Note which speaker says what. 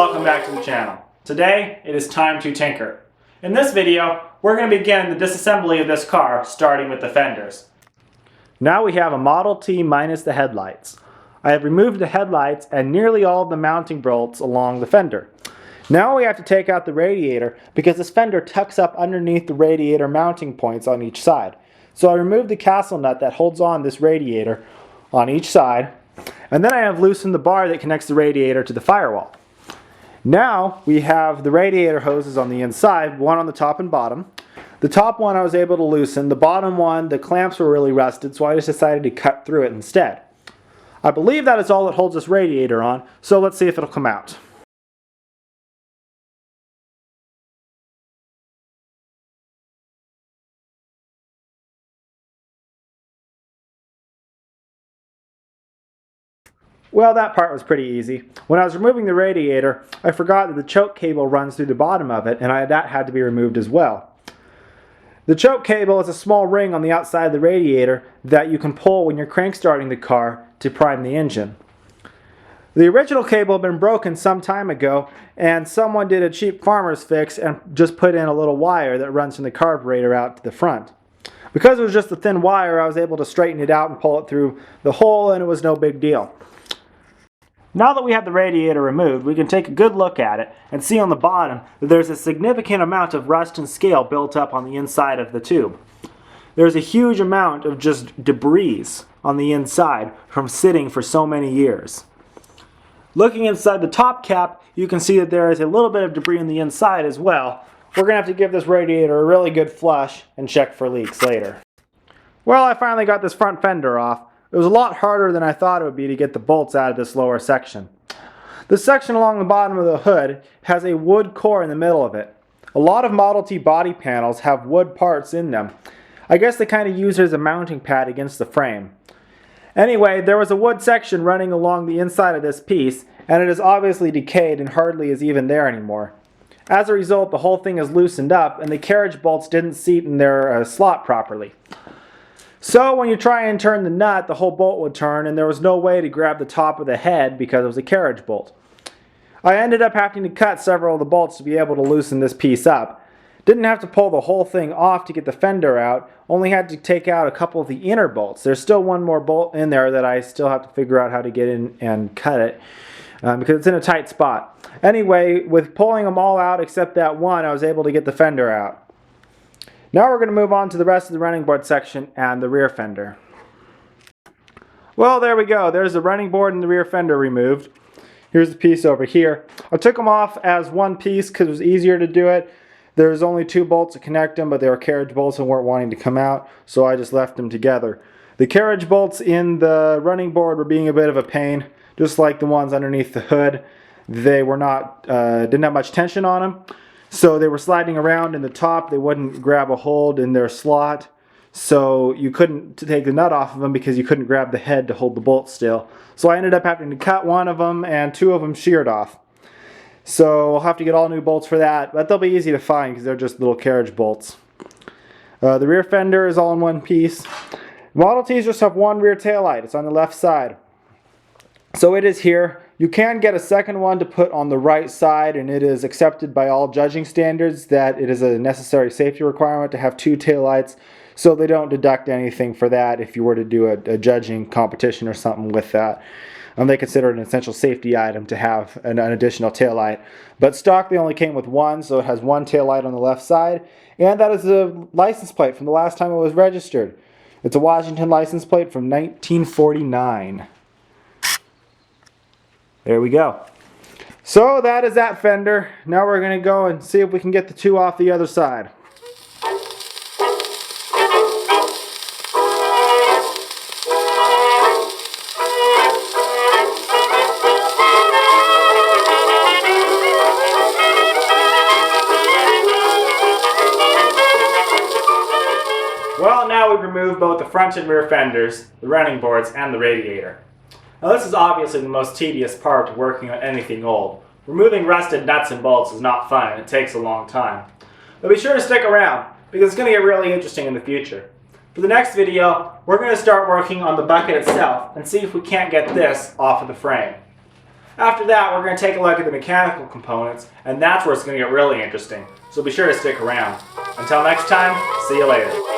Speaker 1: welcome back to the channel. Today, it is time to tinker. In this video, we're going to begin the disassembly of this car, starting with the fenders. Now we have a Model T minus the headlights. I have removed the headlights and nearly all of the mounting bolts along the fender. Now we have to take out the radiator because this fender tucks up underneath the radiator mounting points on each side. So I removed the castle nut that holds on this radiator on each side, and then I have loosened the bar that connects the radiator to the firewall. Now we have the radiator hoses on the inside, one on the top and bottom. The top one I was able to loosen. The bottom one, the clamps were really rusted, so I just decided to cut through it instead. I believe that is all that holds this radiator on, so let's see if it'll come out. Well, that part was pretty easy. When I was removing the radiator, I forgot that the choke cable runs through the bottom of it, and that had to be removed as well. The choke cable is a small ring on the outside of the radiator that you can pull when you're crank starting the car to prime the engine. The original cable had been broken some time ago, and someone did a cheap farmer's fix and just put in a little wire that runs from the carburetor out to the front. Because it was just a thin wire, I was able to straighten it out and pull it through the hole, and it was no big deal. Now that we have the radiator removed, we can take a good look at it and see on the bottom that there's a significant amount of rust and scale built up on the inside of the tube. There's a huge amount of just debris on the inside from sitting for so many years. Looking inside the top cap, you can see that there is a little bit of debris on the inside as well. We're going to have to give this radiator a really good flush and check for leaks later. Well, I finally got this front fender off. It was a lot harder than I thought it would be to get the bolts out of this lower section. The section along the bottom of the hood has a wood core in the middle of it. A lot of Model T body panels have wood parts in them. I guess they kind of use it as a mounting pad against the frame. Anyway, there was a wood section running along the inside of this piece, and it is obviously decayed and hardly is even there anymore. As a result, the whole thing is loosened up, and the carriage bolts didn't seat in their slot properly. So when you try and turn the nut, the whole bolt would turn, and there was no way to grab the top of the head because it was a carriage bolt. I ended up having to cut several of the bolts to be able to loosen this piece up. Didn't have to pull the whole thing off to get the fender out, only had to take out a couple of the inner bolts. There's still one more bolt in there that I still have to figure out how to get in and cut it because it's in a tight spot. Anyway, with pulling them all out except that one, I was able to get the fender out. Now we're going to move on to the rest of the running board section and the rear fender. Well, there we go. There's the running board and the rear fender removed. Here's the piece over here. I took them off as one piece because it was easier to do it. There's only two bolts to connect them, but they were carriage bolts and weren't wanting to come out, so I just left them together. The carriage bolts in the running board were being a bit of a pain, just like the ones underneath the hood. They were not, didn't have much tension on them. So they were sliding around in the top. They wouldn't grab a hold in their slot. So you couldn't take the nut off of them because you couldn't grab the head to hold the bolt still. So I ended up having to cut one of them and two of them sheared off. So I'll have to get all new bolts for that. But they'll be easy to find because they're just little carriage bolts. The rear fender is all in one piece. Model Ts just have one rear taillight. It's on the left side. So it is here. You can get a second one to put on the right side, and it is accepted by all judging standards that it is a necessary safety requirement to have two taillights, so they don't deduct anything for that if you were to do a judging competition or something with that. They consider it an essential safety item to have an additional taillight. But stock, they only came with one, so it has one taillight on the left side, and that is a license plate from the last time it was registered. It's a Washington license plate from 1949. There we go. So that is that fender. Now we're going to go and see if we can get the two off the other side. Well, now we've removed both the front and rear fenders, the running boards, and the radiator. Now this is obviously the most tedious part of working on anything old. Removing rusted nuts and bolts is not fun and it takes a long time. But be sure to stick around because it's going to get really interesting in the future. For the next video, we're going to start working on the bucket itself and see if we can't get this off of the frame. After that, we're going to take a look at the mechanical components, and that's where it's going to get really interesting. So be sure to stick around. Until next time, see you later.